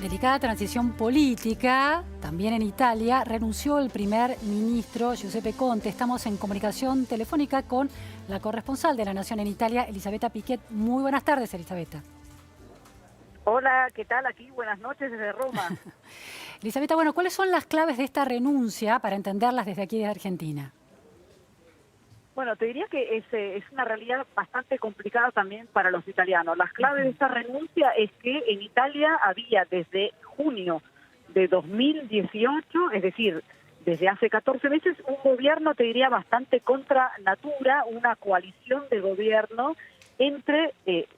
Delicada transición política, también en Italia, renunció el primer ministro Giuseppe Conte. Estamos en comunicación telefónica con la corresponsal de La Nación en Italia, Elisabetta Piquet. Muy buenas tardes, Elisabetta. Hola, ¿qué tal? Aquí, buenas noches desde Roma. Elisabetta, bueno, ¿cuáles son las claves de esta renuncia para entenderlas desde aquí de Argentina? Bueno, te diría que es una realidad bastante complicada también para los italianos. Las claves de esta renuncia es que en Italia había desde junio de 2018, es decir, desde hace 14 meses, un gobierno, te diría, bastante contra natura, una coalición de gobierno entre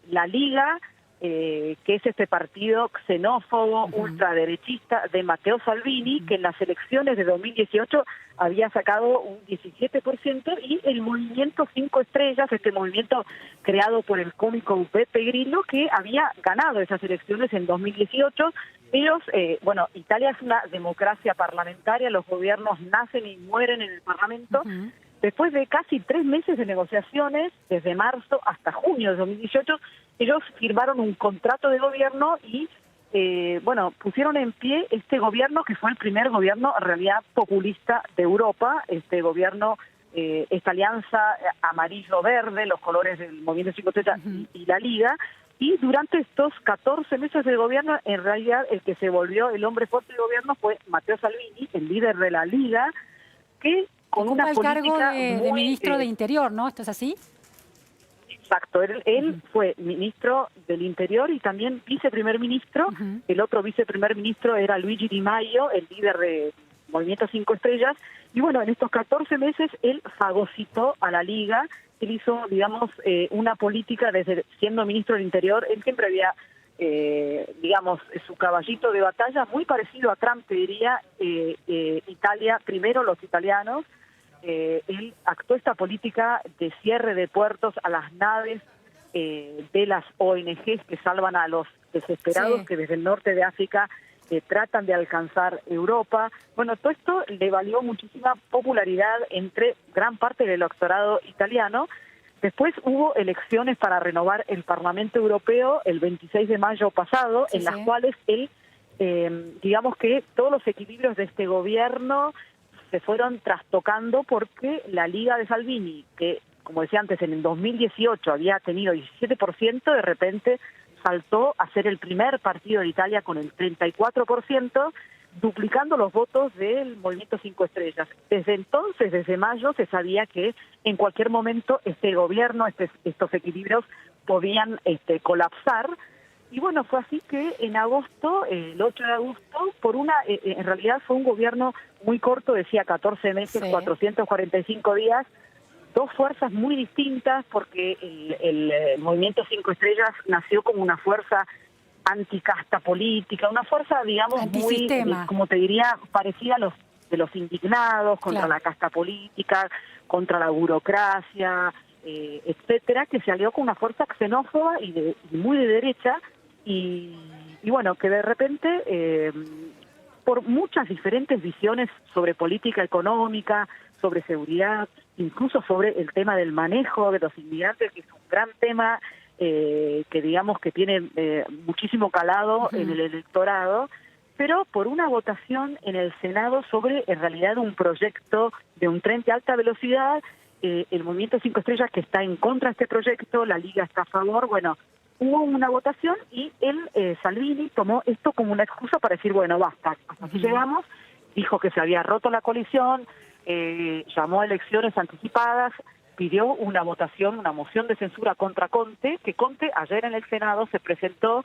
la Liga, que es este partido xenófobo, ultraderechista de Matteo Salvini, que en las elecciones de 2018 había sacado un 17%, y el movimiento Cinco Estrellas, este movimiento creado por el cómico Beppe Grillo, que había ganado esas elecciones en 2018. Ellos, Italia es una democracia parlamentaria, los gobiernos nacen y mueren en el Parlamento. Después de casi 3 meses de negociaciones, desde marzo hasta junio de 2018, ellos firmaron un contrato de gobierno y, pusieron en pie este gobierno que fue el primer gobierno en realidad populista de Europa, este gobierno, esta alianza amarillo-verde, los colores del Movimiento 5 Estrellas y la Liga. Y durante estos 14 meses de gobierno, en realidad el que se volvió el hombre fuerte del gobierno fue Matteo Salvini, el líder de la Liga, que con una política el cargo de muy, ministro de Interior, ¿no? ¿Esto es así? Exacto, él fue ministro del Interior y también viceprimer ministro. El otro viceprimer ministro era Luigi Di Maio, el líder de Movimiento Cinco Estrellas. Y bueno, en estos 14 meses él fagocitó a la Liga. Él hizo, digamos, una política desde siendo ministro del Interior. Él siempre había, su caballito de batalla, muy parecido a Trump, te diría, Italia, primero los italianos. Él actuó esta política de cierre de puertos a las naves de las ONGs que salvan a los desesperados que desde el norte de África tratan de alcanzar Europa. Bueno, todo esto le valió muchísima popularidad entre gran parte del electorado italiano. Después hubo elecciones para renovar el Parlamento Europeo el 26 de mayo pasado, en las cuales él, digamos que todos los equilibrios de este gobierno se fueron trastocando porque la Liga de Salvini, que como decía antes en el 2018 había tenido 17%, de repente saltó a ser el primer partido de Italia con el 34%, duplicando los votos del Movimiento Cinco Estrellas. Desde entonces, desde mayo, se sabía que en cualquier momento este gobierno, estos equilibrios podían colapsar. Y bueno, fue así que en agosto, el 8 de agosto, en realidad fue un gobierno muy corto, decía 14 meses, 445 días, dos fuerzas muy distintas, porque el Movimiento Cinco Estrellas nació como una fuerza anticasta política, una fuerza, digamos, muy, como te diría, parecida a de los indignados, contra la casta política, contra la burocracia, etcétera, que se alió con una fuerza xenófoba y muy de derecha. Y bueno, que de repente, por muchas diferentes visiones sobre política económica, sobre seguridad, incluso sobre el tema del manejo de los inmigrantes, que es un gran tema que digamos que tiene muchísimo calado en el electorado, pero por una votación en el Senado sobre, en realidad, un proyecto de un tren de alta velocidad, el Movimiento Cinco Estrellas, que está en contra de este proyecto, la Liga está a favor. Bueno, hubo una votación y Salvini tomó esto como una excusa para decir, bueno, basta, hasta aquí llegamos. Dijo que se había roto la coalición, llamó a elecciones anticipadas, pidió una votación, una moción de censura contra Conte, que Conte ayer en el Senado se presentó,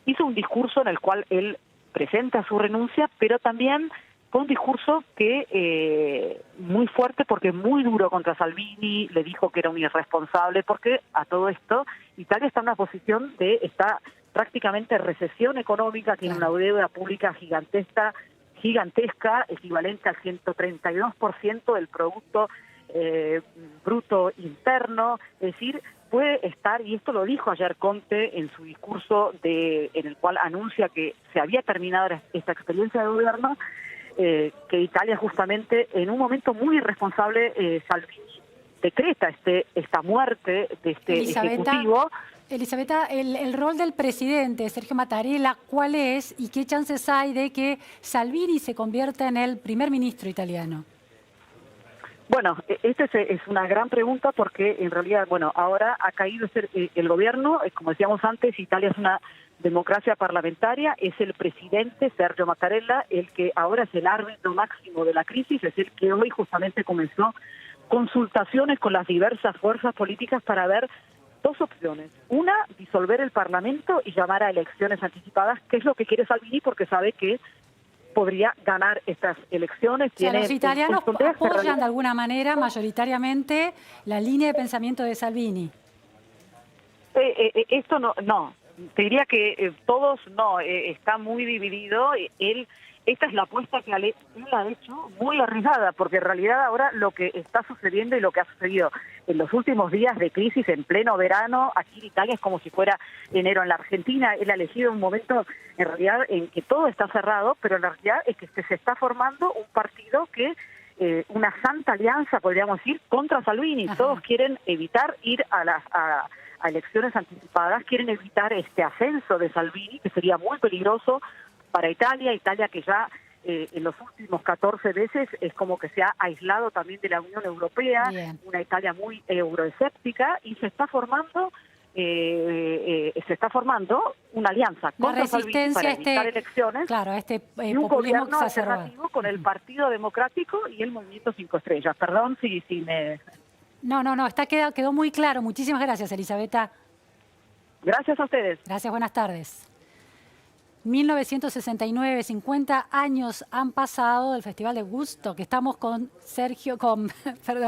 hizo un discurso en el cual él presenta su renuncia, pero también fue un discurso que muy fuerte, porque muy duro contra Salvini, le dijo que era un irresponsable, porque a todo esto Italia está en una posición está prácticamente recesión económica, tiene una deuda pública gigantesca, equivalente al 132% del Producto Bruto Interno. Es decir, puede estar, y esto lo dijo ayer Conte en su discurso en el cual anuncia que se había terminado esta experiencia de gobierno, que Italia justamente en un momento muy irresponsable, Salvini decreta esta muerte de este ejecutivo. Elisabetta, el rol del presidente Sergio Mattarella, ¿cuál es y qué chances hay de que Salvini se convierta en el primer ministro italiano? Bueno, esta es una gran pregunta porque en realidad, bueno, ahora ha caído el gobierno, como decíamos antes, Italia es una democracia parlamentaria, es el presidente Sergio Mattarella el que ahora es el árbitro máximo de la crisis, es el que hoy justamente comenzó consultaciones con las diversas fuerzas políticas para ver dos opciones. Una, disolver el Parlamento y llamar a elecciones anticipadas, que es lo que quiere Salvini porque sabe que podría ganar estas elecciones. O sea, los italianos apoyan de alguna manera mayoritariamente la línea de pensamiento de Salvini. Esto no, te diría que todos no, está muy dividido. Esta es la apuesta que él ha hecho, muy arriesgada, porque en realidad ahora lo que está sucediendo y lo que ha sucedido en los últimos días de crisis en pleno verano, aquí en Italia es como si fuera enero en la Argentina. Él ha elegido un momento en realidad en que todo está cerrado, pero la realidad es que se está formando un partido que, una santa alianza, podríamos decir, contra Salvini. Ajá. Todos quieren evitar ir a elecciones anticipadas, quieren evitar este ascenso de Salvini, que sería muy peligroso para Italia que ya en los últimos 14 meses es como que se ha aislado también de la Unión Europea. Bien. Una Italia muy euroescéptica, y se está formando una alianza contra Salvini para evitar elecciones. Claro, y un gobierno alternativo con el Partido Democrático y el Movimiento 5 Estrellas. Perdón si me... No, quedó muy claro. Muchísimas gracias, Elisabetta. Gracias a ustedes. Gracias, buenas tardes. 1969, 50 años han pasado del Festival de Woodstock, que estamos con Alfredo